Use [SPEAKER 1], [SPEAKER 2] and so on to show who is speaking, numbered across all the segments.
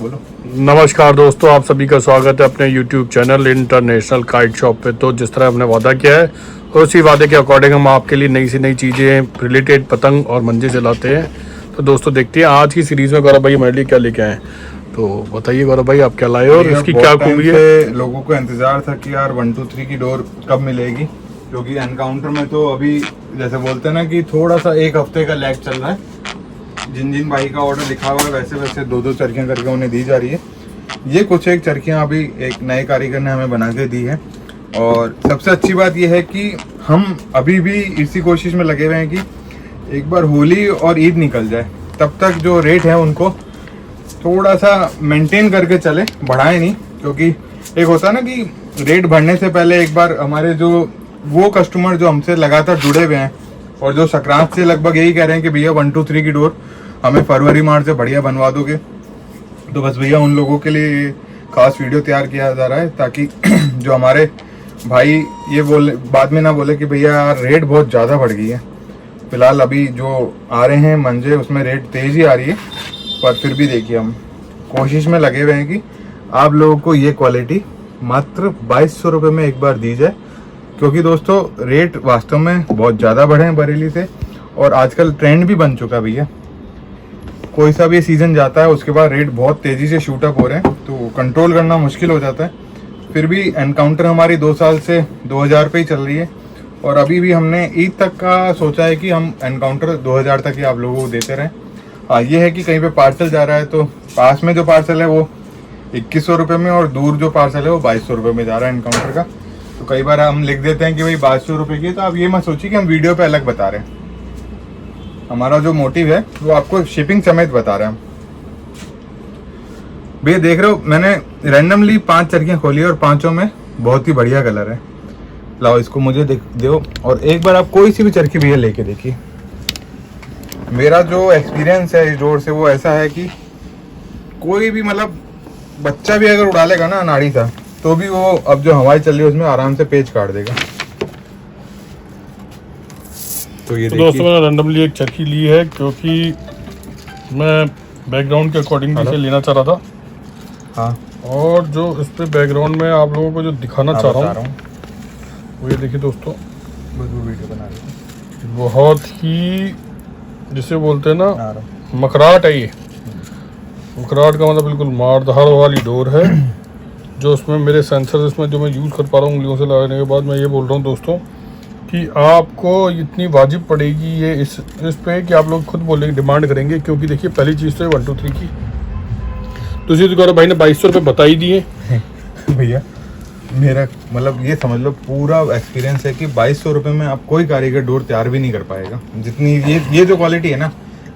[SPEAKER 1] बोलो।
[SPEAKER 2] नमस्कार दोस्तों, आप सभी का स्वागत है अपने YouTube channel international kite shop पे। तो जिस तरह हमने वादा किया है उसी वादे के अकॉर्डिंग हम आपके लिए नई से नई चीज़ें रिलेटेड पतंग और मंजे चलाते हैं। तो दोस्तों देखते हैं आज की सीरीज़ में गौरव भाई हमारे लिए क्या लेके आए हैं। तो बताइए गौरव भाई आप क्या लाए और इसकी क्या खूबी है।
[SPEAKER 1] लोगों को इंतजार था कि यार 1 2 3 की डोर कब मिलेगी, क्योंकि एनकाउंटर में तो अभी जैसे बोलते हैं ना कि थोड़ा सा एक हफ्ते का लैग चल रहा है। जिन भाई का ऑर्डर लिखा हुआ है वैसे वैसे 2 चरखियाँ करके उन्हें दी जा रही है। ये कुछ एक चरखियाँ अभी एक नए कारीगर ने हमें बना के दी है। और सबसे अच्छी बात यह है कि हम अभी भी इसी कोशिश में लगे हुए हैं कि एक बार होली और ईद निकल जाए, तब तक जो रेट है उनको थोड़ा सा मेंटेन करके चले, बढ़ाए नहीं। क्योंकि एक होता है ना कि रेट बढ़ने से पहले एक बार हमारे जो वो कस्टमर जो हमसे लगातार जुड़े हुए हैं और जो संक्रांत से लगभग यही कह रहे हैं कि भैया 1 2 3 की डोर हमें फरवरी मार्च से बढ़िया बनवा दोगे, तो बस भैया उन लोगों के लिए खास वीडियो तैयार किया जा रहा है ताकि जो हमारे भाई ये बोले बाद में ना बोले कि भैया यार रेट बहुत ज़्यादा बढ़ गई है। फिलहाल अभी जो आ रहे हैं मंजे उसमें रेट तेज़ ही आ रही है, पर फिर भी देखिए हम कोशिश में लगे हुए हैं कि आप लोगों को ये क्वालिटी मात्र 2200 रुपये में एक बार दी जाए। क्योंकि दोस्तों रेट वास्तव में बहुत ज़्यादा बढ़े हैं बरेली से, और आजकल ट्रेंड भी बन चुका भैया। कोई सा भी सीज़न जाता है उसके बाद रेट बहुत तेज़ी से शूट अप हो रहे हैं, तो कंट्रोल करना मुश्किल हो जाता है। फिर भी एनकाउंटर हमारी 2 साल से 2000 पे ही चल रही है, और अभी भी हमने ईद तक का सोचा है कि हम एनकाउंटर 2000 तक ही आप लोगों को देते रहें। हाँ, ये है कि कहीं पे पार्सल जा रहा है तो पास में जो पार्सल है वो 2100 रुपये में, और दूर जो पार्सल है वो 2200 रुपये में जा रहा है एनकाउंटर का। तो कई बार हम लिख देते हैं कि भाई 2200 रुपये की, तो आप ये मत सोचिए कि हम वीडियो पे अलग बता रहे हैं। हमारा जो मोटिव है वो आपको शिपिंग समेत बता रहे हैं। भैया देख रहे हो मैंने रैंडमली 5 चरखियाँ खोली और 5 में बहुत ही बढ़िया कलर है। लाओ इसको मुझे दो, और एक बार आप कोई सी भी चरखी भैया लेके देखिए। मेरा जो एक्सपीरियंस है इस डोर से वो ऐसा है कि कोई भी मतलब बच्चा भी अगर उड़ा लेगा ना नाड़ी था, तो भी वो अब जो हवाई चल रही है उसमें आराम से पेच काट देगा। तो ये
[SPEAKER 2] दोस्तों मैंने रैंडमली एक चरखी ली है क्योंकि मैं बैकग्राउंड के अकॉर्डिंग इसे लेना चाह रहा था।
[SPEAKER 1] हाँ,
[SPEAKER 2] और जो इस पे बैकग्राउंड में आप लोगों को जो दिखाना चाह रहा हूँ वो ये देखिए दोस्तों,
[SPEAKER 1] वीडियो बना रही है।
[SPEAKER 2] बहुत ही जिसे बोलते हैं ना मकराट है। ये मकराट का मतलब बिल्कुल मारधार वाली डोर है, जो उसमें मेरे सेंसर इसमें जो मैं यूज़ कर पा रहा हूँ उंगलियों से लगाने के बाद। मैं ये बोल रहा हूँ दोस्तों कि आपको इतनी वाजिब पड़ेगी ये इस पे कि आप लोग खुद बोलेंगे, डिमांड करेंगे। क्योंकि देखिए पहली चीज़ तो है 1 2 3 की, तो इसी गौरव भाई ने 2200 रुपये बता ही दिए
[SPEAKER 1] भैया। मेरा मतलब ये समझ लो पूरा एक्सपीरियंस है कि 2200 रुपये में आप कोई कारीगर डोर तैयार भी नहीं कर पाएगा। जितनी ये जो क्वालिटी है ना,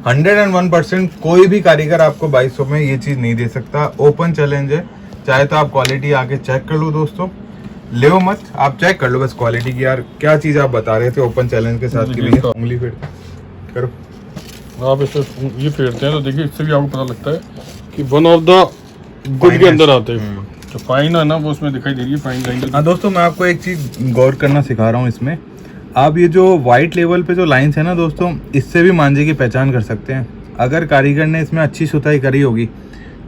[SPEAKER 1] 101% कोई भी कारीगर आपको 2200 में ये चीज़ नहीं दे सकता। ओपन चैलेंज है, चाहे तो आप क्वालिटी आके चेक कर लो दोस्तों, ले मत, आप चेक कर लो बस क्वालिटी की। यार क्या चीज़ आप बता रहे थे ओपन चैलेंज के साथ की भैया। उंगली फेर करो
[SPEAKER 2] आप इसे ये फेरते हैं तो देखिए इससे भी आपको पता लगता है कि वन ऑफ द गुड के अंदर आते हैं। जो फाइन है ना वो उसमें दिखाई दे रही है, फाइन लाइन।
[SPEAKER 1] हाँ दोस्तों, मैं आपको एक चीज़ गौर करना सिखा रहा हूँ इसमें। आप ये जो वाइट लेवल पे जो लाइंस है ना दोस्तों, इससे भी मांझे की पहचान कर सकते हैं। अगर कारीगर ने इसमें अच्छी सुताई करी होगी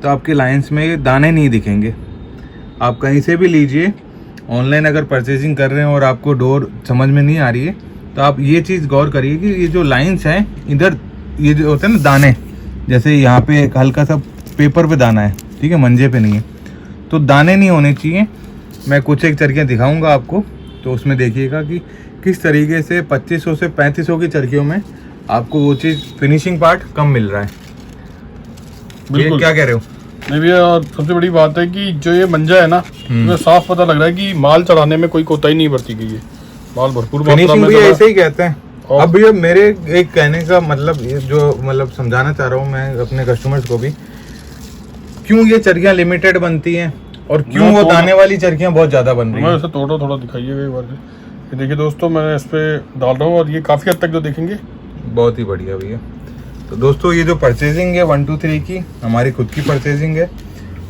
[SPEAKER 1] तो आपके लाइंस में दाने नहीं दिखेंगे। आप कहीं से भी लीजिए, ऑनलाइन अगर परचेजिंग कर रहे हैं और आपको डोर समझ में नहीं आ रही है तो आप ये चीज़ गौर करिए कि ये जो लाइंस हैं इधर, ये जो होते हैं ना दाने, जैसे यहाँ पे एक हल्का सा पेपर पे दाना है, ठीक है, मंजे पे नहीं है, तो दाने नहीं होने चाहिए। मैं कुछ एक चरखियाँ दिखाऊंगा आपको, तो उसमें देखिएगा कि किस तरीके से 2500 से 3500 की चरखियों में आपको वो चीज़ फिनिशिंग पार्ट कम मिल रहा है। बिल्कुल, क्या कह रहे हो?
[SPEAKER 2] नहीं भैया, और सबसे बड़ी बात है कि जो ये मंजा है ना, उसमें साफ पता लग रहा है कि माल चढ़ाने में कोई कोताही नहीं बरती गई है। माल भरपूर
[SPEAKER 1] फिनिशिंग भी ऐसे ही कहते हैं। अब भैया मेरे एक कहने का मतलब जो मतलब समझाना चाह रहा हूँ मैं अपने कस्टमर्स को भी, क्यों ये चरखियाँ लिमिटेड बनती हैं और क्यों वो दाने वाली चरखियाँ बहुत ज़्यादा बन रही हैं।
[SPEAKER 2] मैं इसे थोड़ा दिखाइएगा एक बार। ये देखिए दोस्तों, मैं इस पे डाल रहा हूँ और ये काफ़ी हद तक जो देखेंगे
[SPEAKER 1] बहुत ही बढ़िया भैया। तो दोस्तों ये जो परचेजिंग है 1 2 3 की, हमारी खुद की परचेजिंग है।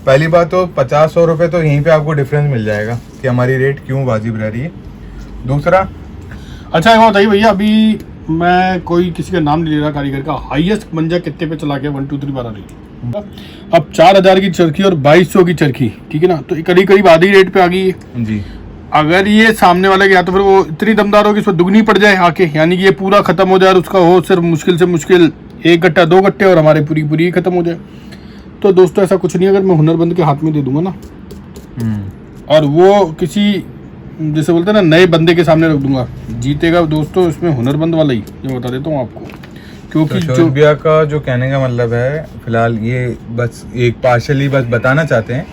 [SPEAKER 1] पहली बात तो 50-100 रुपये तो यहीं पे आपको डिफरेंस मिल जाएगा कि हमारी रेट क्यों वाजिब रह रही है। दूसरा,
[SPEAKER 2] अच्छा एक बताइए भैया, अभी मैं कोई किसी का नाम नहीं ले रहा कारीगर का, हाईएस्ट मंजा कितने पे चला के 1 2 3 12 रही? अब 4000 की चरखी और 2200 की चरखी, ठीक है ना, तो करीब करीब आधी रेट पे आ गई है
[SPEAKER 1] जी।
[SPEAKER 2] अगर ये सामने वाला या तो फिर वो इतनी दमदार हो कि उसमें दुगनी पड़ जाए आके, यानी कि ये पूरा खत्म हो जाए और उसका हो सिर्फ मुश्किल से मुश्किल 1 गट्टा 2 गट्टे और हमारे पूरी ही खत्म हो जाए। तो दोस्तों ऐसा कुछ नहीं, अगर मैं हुनरबंद के हाथ में दे दूंगा ना और वो किसी जैसे बोलते हैं ना नए बंदे के सामने रख दूंगा, जीतेगा दोस्तों इसमें हुनरबंद वाला ही, ये बता देता हूँ आपको। क्योंकि
[SPEAKER 1] तो शोएब भैया का जो कहने का मतलब है फिलहाल ये बस एक पार्शली बस बताना चाहते हैं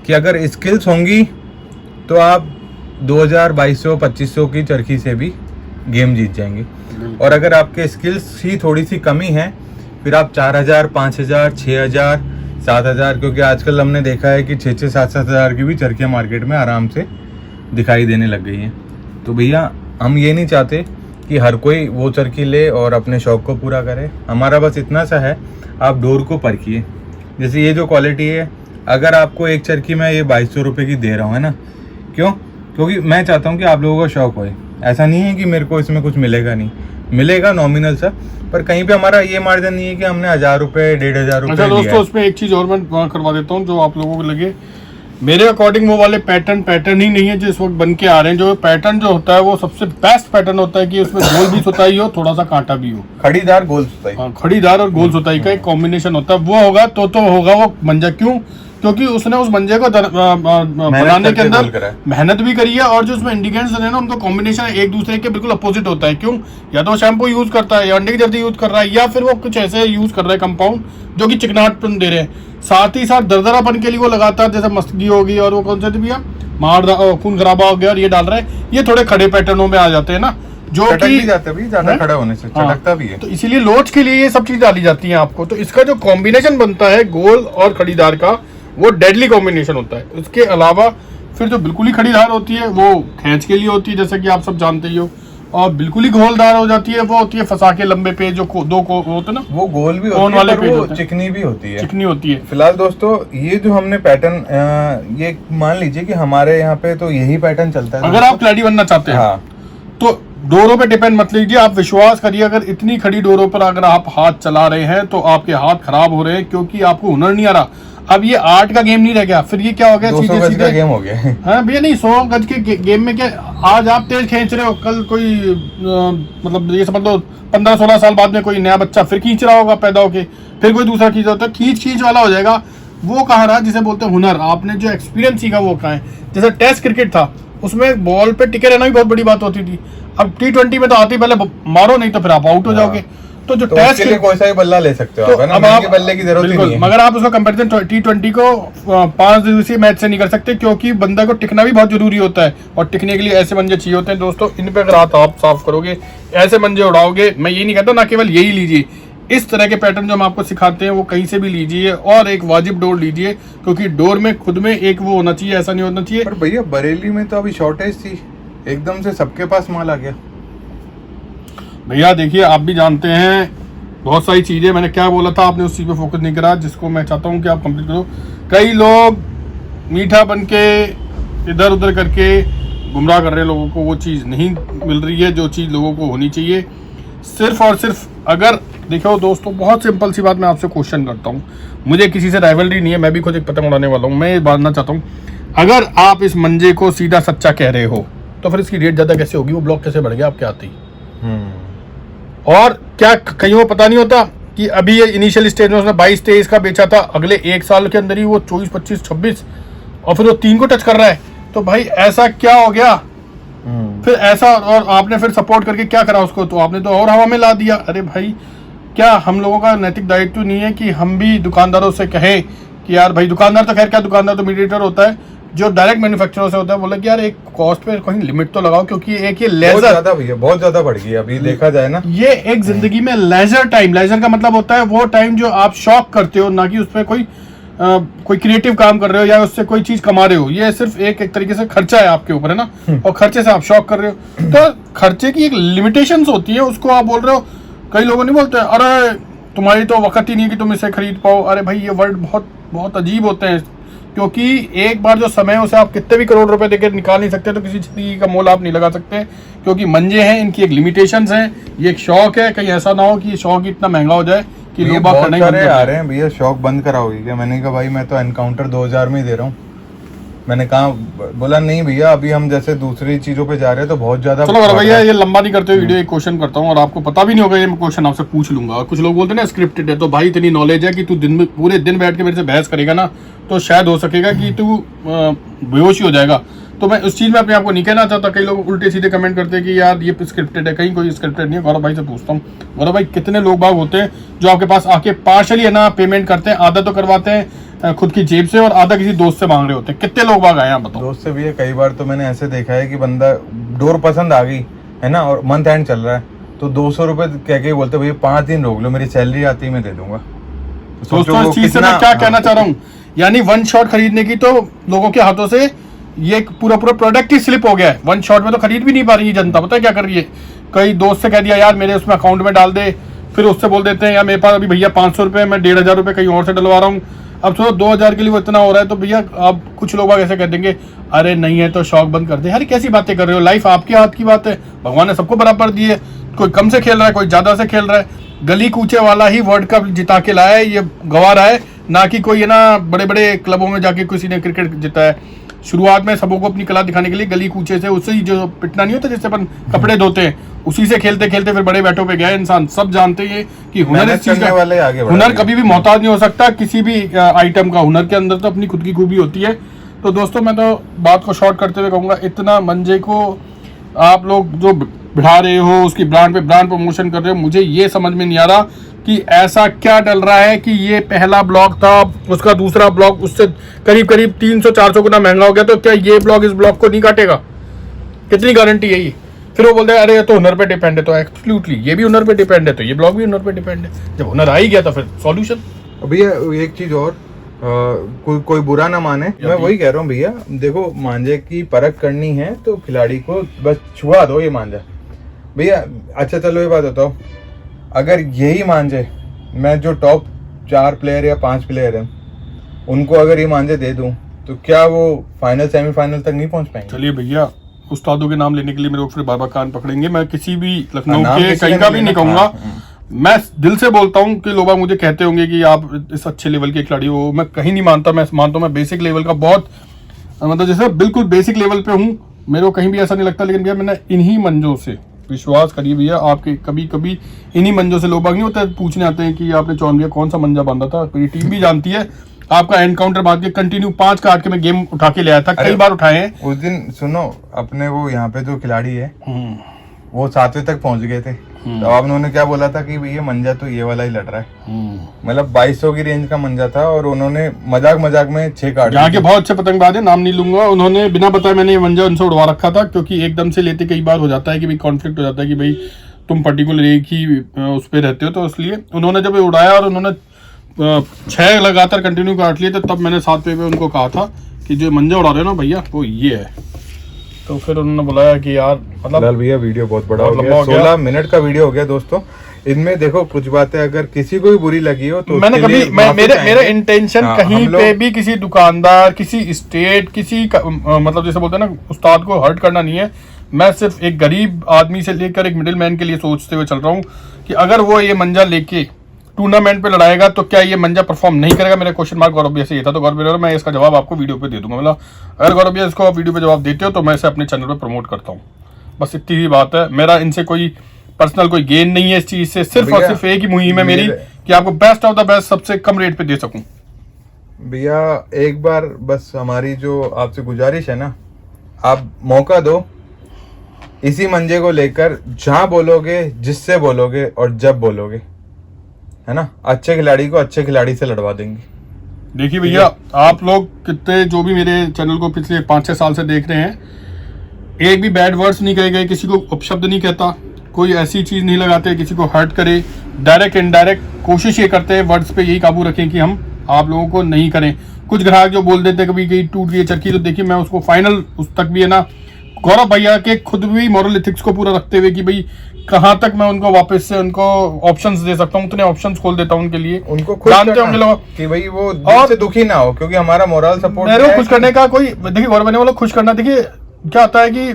[SPEAKER 1] कि अगर स्किल्स होंगी तो आप 2000 2200 2500 की चरखी से भी गेम जीत जाएंगे, और अगर आपके स्किल्स ही थोड़ी सी कमी है फिर आप 4000 5000 6000 7000, क्योंकि आजकल हमने देखा है कि 6 7 हज़ार की भी चरखियाँ मार्केट में आराम से दिखाई देने लग गई हैं। तो भैया हम ये नहीं चाहते कि हर कोई वो चरखी ले और अपने शौक़ को पूरा करे, हमारा बस इतना सा है आप डोर को परखिए। जैसे ये जो क्वालिटी है, अगर आपको एक चरखी मैं ये 2200 रुपये की दे रहा हूँ है ना, क्यों? क्योंकि मैं चाहता हूँ कि आप लोगों का शौक़ होए। ऐसा नहीं है कि मेरे को इसमें कुछ मिलेगा नहीं, मिलेगा नॉमिनल सा, पर कहीं पे हमारा ये मार्जिन नहीं है कि हमने 1000 रुपये 1500 रुपये।
[SPEAKER 2] अच्छा दोस्तों उसमें एक चीज़ और मैं करवा देता हूँ जो आप लोगों को लगे, मेरे अकॉर्डिंग वो वाले पैटर्न ही नहीं है जो इस वक्त बन के आ रहे हैं। जो पैटर्न जो होता है वो सबसे बेस्ट पैटर्न होता है कि उसमें गोल भी सुताई हो, थोड़ा सा कांटा भी हो,
[SPEAKER 1] खड़ीदार गोल सुताई।
[SPEAKER 2] हाँ, खड़ीदार और गोल सुताई का एक कॉम्बिनेशन होता है, वो होगा तो होगा वो मंजा। क्यों? क्योंकि उसने उस मंजे को बनाने के अंदर मेहनत भी करी है, और जो उसमें इंडिकेटर्स है ना उनका कॉम्बिनेशन एक दूसरे के बिल्कुल अपोजिट होता है। क्यों? या तो शैम्पू यूज करता है या अंडे की जर्दी यूज कर रहा है, या फिर वो कुछ ऐसे यूज कर रहा है कंपाउंड जो कि चिकनाहटपन दे रहे हैं, साथ ही साथ दरदरापन के लिए वो लगातार जैसे मस्तगी होगी और वो कौन सा भी खून खराबा हो गया और ये डाल रहा है, ये थोड़े खड़े पैटर्नों में आ जाते हैं ना, जो कि
[SPEAKER 1] जाते भी ज्यादा खड़ा होने से चटकता भी है।
[SPEAKER 2] तो इसीलिए लोच के लिए ये सब चीज डाली जाती है आपको। तो इसका जो कॉम्बिनेशन बनता है गोल और खड़ीदार का, वो डेडली कॉम्बिनेशन होता है। उसके अलावा फिर जो बिल्कुल ही खड़ीदार होती है वो खींच के लिए होती है, जैसे कि आप सब जानते ही हो, और बिल्कुल ही गोलदार हो जाती है वो होती है फंसा के लंबे पेज जो दो को होते ना, वो गोल भी होती है वाले पेज वो चिकनी भी होती है, चिकनी होती है।
[SPEAKER 1] फिलहाल दोस्तों ये जो हमने पैटर्न ये मान लीजिए कि हमारे यहाँ पे तो यही पैटर्न चलता है।
[SPEAKER 2] अगर आप क्लैडी बनना चाहते हैं हाँ, तो डोरों पे डिपेंड मत लीजिए, आप विश्वास करिए अगर इतनी खड़ी डोरों पर अगर आप हाथ चला रहे हैं तो आपके हाथ खराब हो रहे हैं, क्योंकि आपको हुनर नहीं आ रहा। अब ये 8 का गेम नहीं रह गया, फिर ये क्या हो गया, सीधे सीधे गेम हो गया। हाँ भैया, नहीं 100 गज के गेम में क्या आज आप तेज खींच रहे हो, कल कोई मतलब ये समझ लो 15-16 साल बाद में कोई नया बच्चा फिर खींच रहा होगा पैदा होके, फिर कोई दूसरा खींच रहा, खींच वाला हो जाएगा। वो कहाँ रहा जिसे बोलते हैं हुनर, आपने जो एक्सपीरियंस सीखा वो कहाँ है। जैसे टेस्ट क्रिकेट था, उसमें बॉल पे टिके रहना भी बहुत बड़ी बात होती थी। अब T20 में तो आती पहले मारो, नहीं तो फिर आप आउट हो जाओगे। तो जो टेस्ट के लिए कोई सा भी बल्ला ले सकते हो, अब आप बल्ले की जरूरत ही नहीं है। मगर आप उसका कंपैरिजन T20 को 5 दिवसीय मैच से नहीं कर सकते, क्योंकि बंदा को टिकना भी बहुत जरूरी होता है, और टिकने के लिए ऐसे मंजे चाहिए होते हैं। दोस्तों इन पे अगर हाथ आप साफ करोगे, ऐसे मंजे उड़ाओगे, मैं ये नहीं कहता ना केवल यही लीजिए, इस तरह के पैटर्न जो हम आपको सिखाते हैं वो कहीं से भी लीजिए, और एक वाजिब डोर लीजिए, क्योंकि डोर में खुद में एक वो होना चाहिए, ऐसा नहीं होना चाहिए। पर भैया बरेली में तो अभी शॉर्टेज थी, एकदम से सबके पास माल आ गया। भैया देखिए आप भी जानते हैं बहुत सारी चीज़ें, मैंने क्या बोला था, आपने उस चीज़ पे फोकस नहीं करा जिसको मैं चाहता हूँ कि आप कंप्लीट करो। कई लोग मीठा बन के इधर उधर करके गुमराह कर रहे हैं लोगों को, वो चीज़ नहीं मिल रही है जो चीज़ लोगों को होनी चाहिए। सिर्फ और सिर्फ अगर देखो दोस्तों, बहुत सिंपल सी बात मैं आपसे क्वेश्चन करता हूँ, मुझे किसी से राइवलरी नहीं है, मैं भी खुद एक पतंग उड़ाने वाला हूँ, मैं ये जानना चाहता हूँ, अगर आप इस मंजे को सीधा सच्चा कह रहे हो तो फिर इसकी रेट ज़्यादा कैसे होगी, वो ब्लॉक कैसे बढ़ गया आपके आते ही? और क्या कहीं वो पता नहीं होता कि अभी ये इनिशियल स्टेज में उसने 22-23 का बेचा था, अगले 1 साल के अंदर ही वो 24, 25, 26 और फिर वो 3 को टच कर रहा है। तो भाई ऐसा क्या हो गया फिर ऐसा, और आपने फिर सपोर्ट करके क्या करा उसको, तो आपने तो और हवा में ला दिया। अरे भाई, क्या हम लोगों का नैतिक दायित्व नहीं है कि हम भी दुकानदारों से कहें कि यार भाई, दुकानदार तो खैर क्या, दुकानदार तो मीडिएटर होता है, जो डायरेक्ट मैन्युफैक्चरर से होता है, बोला कि यार एक कॉस्ट पे कहीं लिमिट तो लगाओ, क्योंकि एक ये लेजर बहुत ज्यादा बढ़ गई अभी देखा जाए ना। ये एक जिंदगी में लेजर टाइम, लेजर का मतलब होता है वो टाइम जो आप शौक करते हो, ना कि उसमें कोई क्रिएटिव काम कर रहे हो या उससे कोई चीज कमा रहे हो। ये सिर्फ एक तरीके से खर्चा है आपके ऊपर, है ना, और खर्चे से आप शौक कर रहे हो, तो खर्चे की एक लिमिटेशंस होती है, उसको आप बोल रहे हो। कई लोगों नहीं बोलते अरे तुम्हारी तो वक्त ही नहीं कि तुम इसे खरीद पाओ। अरे भाई, ये वर्ड बहुत बहुत अजीब होते हैं, क्योंकि एक बार जो समय है उसे आप कितने भी करोड़ रुपए देकर निकाल नहीं सकते, तो किसी चीज़ का मोल आप नहीं लगा सकते, क्योंकि मंजे हैं, इनकी एक लिमिटेशंस हैं, ये एक शौक है। कहीं ऐसा ना हो कि ये शौक इतना महंगा हो जाए कि
[SPEAKER 1] ये
[SPEAKER 2] लोग बाग
[SPEAKER 1] बहुत
[SPEAKER 2] करना ही बंद
[SPEAKER 1] सारे
[SPEAKER 2] कर
[SPEAKER 1] आ
[SPEAKER 2] दें।
[SPEAKER 1] रहे हैं भैया, शौक बंद कराओगे क्या? मैंने कहा भाई मैं तो एनकाउंटर 2000 में ही दे रहा हूँ। मैंने कहा, बोला नहीं भैया अभी हम जैसे दूसरी चीजों पे जा रहे हैं तो बहुत ज्यादा
[SPEAKER 2] चलो गौरव भैया ये लंबा नहीं करते हुए वीडियो एक क्वेश्चन करता हूँ और आपको पता भी नहीं होगा, ये मैं क्वेश्चन आपसे पूछ लूंगा। और कुछ लोग बोलते हैं ना स्क्रिप्टेड है, तो भाई इतनी नॉलेज है कि तू दिन में पूरे दिन बैठ के मेरे से बहस करेगा ना तो शायद हो सकेगा कि तू बेहोश ही हो जाएगा। तो मैं उस चीज़ में अपने आपको नहीं कहना चाहता। कई लोग उल्टे सीधे कमेंट करते हैं कि यार ये स्क्रिप्टेड है, कहीं कोई स्क्रिप्टेड नहीं है। गौरव भाई से पूछता हूँ, गौरव भाई कितने लोग बाग होते हैं जो आपके पास आके पार्शली है ना पेमेंट करते हैं, आधा तो करवाते हैं खुद की जेब से और आधा किसी दोस्त से मांग रहे होते हैं, कितने लोग बाग आए हैं बताओ?
[SPEAKER 1] दोस्त से भी है, कई बार तो मैंने ऐसे देखा है कि बंदा डोर पसंद आ गई है ना और मंथ एंड चल रहा है तो 200 रुपए कह के बोलते भैया 5 दिन रोक लो, मेरी सैलरी आती है मैं दे दूंगा। तो
[SPEAKER 2] दोस्तों इस चीज से मैं क्या कहना चाह रहा हूँ, यानी वन शॉट खरीदने की तो लोगों के हाथों से ये पूरा प्रोडक्ट ही स्लिप हो गया है। वन शॉट में तो खरीद भी नहीं पा रही है जनता। पता है क्या कर रही है, कई दोस्त से कह दिया यार मेरे उसमें अकाउंट में डाल दे, फिर उससे बोल देते हैं यार मेरे पास अभी भैया 500 रुपये, मैं 1500 रुपये कहीं और से डलवा रहा हूँ। अब सोचो 2000 के लिए वो इतना हो रहा है तो भैया अब कुछ लोग ऐसे कह देंगे अरे नहीं है तो शौक बंद कर दे। अरे कैसी बातें कर रहे हो, लाइफ आपके हाथ की बात है, भगवान ने सबको बराबर दी है। कोई कम से खेल रहा है, कोई ज्यादा से खेल रहा है। गली कूचे वाला ही वर्ल्ड कप जिता के लाया है, ये गवा रहा है, ना कि कोई है ना बड़े बड़े क्लबों में जाके किसी ने क्रिकेट जीता है। शुरुआत में सबों को अपनी कला दिखाने के लिए गली कूचे से, उससे ही जो पिटना नहीं होता जिससे अपन कपड़े धोते हैं, उसी से खेलते खेलते फिर बड़े बैटों पे गए इंसान। सब जानते हैं कि हुनर इस चीज का, हुनर कभी भी मोहताज नहीं हो सकता किसी भी आइटम का। हुनर के अंदर तो अपनी खुद की खूबी होती है। तो दोस्तों मैं तो बात को शॉर्ट करते हुए कहूंगा, इतना मंजे को आप लोग जो बढ़ा रहे हो, उसकी ब्रांड पे ब्रांड प्रमोशन कर रहे हो, मुझे ये समझ में नहीं आ रहा कि ऐसा क्या डल रहा है कि ये पहला ब्लॉग था, उसका दूसरा ब्लॉग उससे करीब करीब 300-400 गुना महंगा हो गया, तो क्या ये ब्लॉग इस ब्लॉग को नहीं काटेगा? कितनी गारंटी है ये? फिर वो बोलते हैं अरे ये तो हुनर पे डिपेंड है। तो एब्सोल्युटली ये भी हुनर पे डिपेंड है, तो ये ब्लॉग भी हुनर पे डिपेंड है। जब हुनर आ ही गया तो फिर सॉल्यूशन।
[SPEAKER 1] भैया एक चीज और, कोई बुरा ना माने, मैं वही कह रहा हूँ भैया, देखो मांझे की परख करनी है तो खिलाड़ी को बस छुआ दो ये मांझा भैया। अच्छा चलो ये बात बताओ, अगर यही मांझे मैं जो टॉप 4 प्लेयर या 5 प्लेयर हैं उनको अगर ये मांझे दे दूं तो क्या वो फाइनल सेमीफाइनल तक नहीं पहुंच पाएंगे?
[SPEAKER 2] चलिए भैया, उस्तादों के नाम लेने के लिए मेरे को फिर बार बार कान पकड़ेंगे। मैं किसी भी लखनऊ
[SPEAKER 1] नाम
[SPEAKER 2] के
[SPEAKER 1] किसी
[SPEAKER 2] कहीं
[SPEAKER 1] ने
[SPEAKER 2] का
[SPEAKER 1] नहीं
[SPEAKER 2] भी नहीं
[SPEAKER 1] लेना।
[SPEAKER 2] कहूंगा। मैं दिल से बोलता हूँ कि लोग मुझे कहते होंगे कि आप इस अच्छे लेवल के खिलाड़ी हो, मैं कहीं नहीं मानता। मैं मानता हूँ मैं बेसिक लेवल का बहुत, मतलब जैसे बिल्कुल बेसिक लेवल पे हूँ, मेरे को कहीं भी ऐसा नहीं लगता। लेकिन भैया मैंने इन्हीं मंजों से, विश्वास करिए भैया, आपके कभी कभी इन्हीं मंजों से लोग बाग नहीं होते पूछने आते हैं कि आपने चौन भैया कौन सा मंजा बांधा था। पूरी टीम भी जानती है आपका एनकाउंटर बांध के कंटिन्यू 5 काट के मैं गेम उठा के ले आया था, कई बार उठाए हैं।
[SPEAKER 1] उस दिन सुनो, अपने वो यहाँ पे जो खिलाड़ी है वो 7वें तक पहुंच गए थे, तो अब उन्होंने क्या बोला था कि भैया मंजा तो ये वाला ही लड़ रहा है। मतलब 2200 की रेंज का मंजा था और उन्होंने मजाक मजाक में 6 काट
[SPEAKER 2] यहाँ के बहुत अच्छे पतंगबाज है, नाम नहीं लूंगा, उन्होंने बिना बताए मैंने ये मंजा उनसे उड़वा रखा था। क्योंकि एकदम से लेते कई बार हो जाता है कि भाई कॉन्फ्लिक्ट हो जाता है कि भाई तुम पर्टिकुलर एक ही उस पर रहते हो, तो इसलिए उन्होंने जब उड़ाया और उन्होंने 6 लगातार कंटिन्यू काट लिए थे, तब मैंने 7वें पे उनको कहा था कि जो मंजा उड़ा रहे हो ना भैया वो ये है। तो फिर उन्होंने बुलाया कि यार मतलब
[SPEAKER 1] भैया वीडियो बहुत बड़ा
[SPEAKER 2] बहुत
[SPEAKER 1] हो
[SPEAKER 2] लंबा
[SPEAKER 1] गया,
[SPEAKER 2] हो गया।
[SPEAKER 1] 16 मिनट का वीडियो हो गया दोस्तों। इनमें देखो कुछ बातें अगर किसी को भी बुरी लगी हो तो
[SPEAKER 2] मैंने
[SPEAKER 1] उसके
[SPEAKER 2] कभी
[SPEAKER 1] लिए माफी
[SPEAKER 2] मेरा
[SPEAKER 1] चाहेंगे।
[SPEAKER 2] इंटेंशन
[SPEAKER 1] हाँ,
[SPEAKER 2] कहीं
[SPEAKER 1] हम लोग-
[SPEAKER 2] पे भी किसी दुकानदार, किसी स्टेट, किसी मतलब जैसे बोलते हैं ना उस्ताद को हर्ट करना नहीं है। मैं सिर्फ एक गरीब आदमी से लेकर एक मिडिल मैन के लिए सोचते हुए चल रहा हूँ कि अगर वो ये मंजा लेके टूर्नामेंट पे लड़ाएगा तो क्या ये मंजा परफॉर्म नहीं करेगा। मेरा क्वेश्चन मार्क गौरव भैया से ये था, तो गौरव भैया मैं इसका जवाब आपको वीडियो पे दे दूंगा। मतलब अगर गौरव भैया इसको आप वीडियो पे जवाब देते हो तो मैं इसे अपने चैनल पे प्रमोट करता हूँ। बस इतनी ही बात है। मेरा इनसे कोई पर्सनल कोई गेन नहीं है इस चीज से, सिर्फ और सिर्फ एक ही मुहिम है मेरी कि आपको बेस्ट ऑफ द बेस्ट सबसे कम रेट पे दे सकूं।
[SPEAKER 1] भैया एक बार बस हमारी जो आपसे गुजारिश है ना, आप मौका दो, इसी मंजे को लेकर जहां बोलोगे, जिससे बोलोगे और जब बोलोगे, है ना, अच्छे खिलाड़ी को अच्छे खिलाड़ी से लड़वा देंगे।
[SPEAKER 2] देखिए भैया, आप लोग कितने जो भी मेरे चैनल को पिछले 5-6 साल से देख रहे हैं, एक भी बैड वर्ड्स नहीं कहे गए, किसी को अपशब्द नहीं कहता, कोई ऐसी चीज नहीं लगाते किसी को हर्ट करे। डायरेक्ट इनडायरेक्ट कोशिश ये करते हैं वर्ड्स पे यही काबू रखें कि हम आप लोगों को नहीं करें। कुछ ग्राहक जो बोल देते कभी कहीं टूट गई चरखी, तो देखिए मैं उसको फाइनल उस तक भी है ना गौरव भैया के खुद भी मॉरल एथिक्स को पूरा रखते हुए कि भाई कहाँ तक मैं उनको वापस से उनको ऑप्शंस दे सकता हूँ, उतने ऑप्शंस खोल देता हूँ उनके लिए।
[SPEAKER 1] उनको खुश
[SPEAKER 2] जानते होंगे लोग
[SPEAKER 1] कि भाई वो दिल से दुखी ना हो, क्योंकि हमारा मोरल सपोर्ट
[SPEAKER 2] मेरे को खुश करने का कोई, देखिए गौरव भैया वाला खुश करना, देखिए क्या होता है कि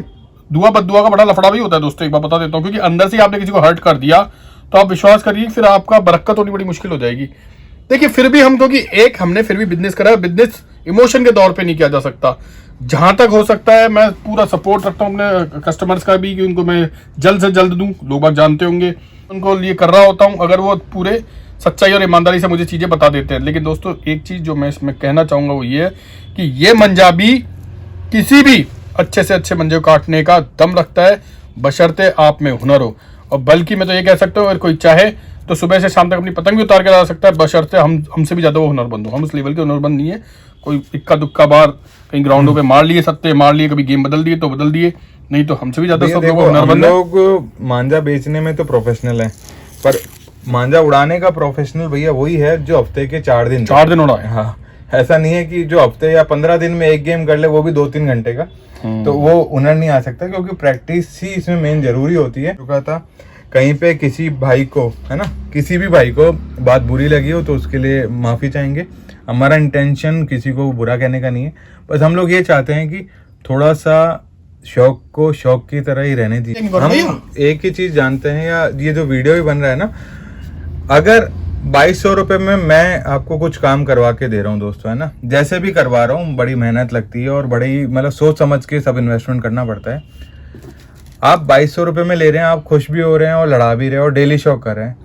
[SPEAKER 2] दुआ बद्दुआ का बड़ा लफड़ा भी होता है दोस्तों। एक बार बता देता हूँ, क्योंकि अंदर से आपने किसी को हर्ट कर दिया तो आप विश्वास करिए फिर आपका बरकत होनी बड़ी मुश्किल हो जाएगी। देखिए फिर भी हम, क्योंकि एक हमने फिर भी बिजनेस करा है, बिजनेस इमोशन के तौर पे नहीं किया जा सकता। जहां तक हो सकता है मैं पूरा सपोर्ट रखता हूँ अपने कस्टमर्स का भी, कि उनको मैं जल्द से जल्द दूं। लोग बात जानते होंगे, उनको लिए कर रहा होता हूँ अगर वो पूरे सच्चाई और ईमानदारी से मुझे चीज़ें बता देते हैं। लेकिन दोस्तों एक चीज़ जो मैं इसमें कहना चाहूँगा वो ये है कि ये मंजाबी किसी भी अच्छे से अच्छे मंजे को काटने का दम रखता है, बशर्ते आप में हुनर हो। और बल्कि मैं तो ये कह सकता हूँ अगर कोई चाहे तो सुबह से शाम तक अपनी पतंग भी उतार के ला सकता है, बशर्ते हमसे भी ज़्यादा वो हुनरमंद हो। हम उस लेवल के हुनरमंद नहीं है। कोई इक्का दुक्का बार कहीं ग्राउंडों पे मार लिए, सत्ते मार लिए, कभी गेम बदल दिए तो बदल दिए, नहीं तो हमसे भी ज़्यादा सब लोग हुनरमंद है।
[SPEAKER 1] लोग मांझा बेचने में तो प्रोफेशनल हैं, पर मांझा उड़ाने का प्रोफेशनल भैया वही है जो हफ्ते के 4 दिन
[SPEAKER 2] उड़ाए।
[SPEAKER 1] हाँ, ऐसा नहीं है कि जो हफ्ते या 15 दिन में एक गेम कर ले, वो भी 2-3 घंटे का, तो वो हुनर नहीं आ सकता, क्योंकि प्रैक्टिस ही इसमें मेन जरूरी होती है। रुका था कहीं पे किसी भाई को, है ना, किसी भी भाई को बात बुरी लगी हो तो उसके लिए माफ़ी चाहेंगे। हमारा इंटेंशन किसी को बुरा कहने का नहीं है, बस हम लोग ये चाहते हैं कि थोड़ा सा शौक को शौक की तरह ही रहने दीजिए। हम एक ही चीज़ जानते हैं, या ये जो वीडियो भी बन रहा है ना, अगर 2200 रुपये में मैं आपको कुछ काम करवा के दे रहा हूँ दोस्तों, है ना, जैसे भी करवा रहा हूँ, बड़ी मेहनत लगती है और बड़ी मतलब सोच समझ के सब इन्वेस्टमेंट करना पड़ता है। आप 2200 रुपये में ले रहे हैं, आप खुश भी हो रहे हैं और लड़ा भी रहे हैं और डेली शौक कर रहे हैं,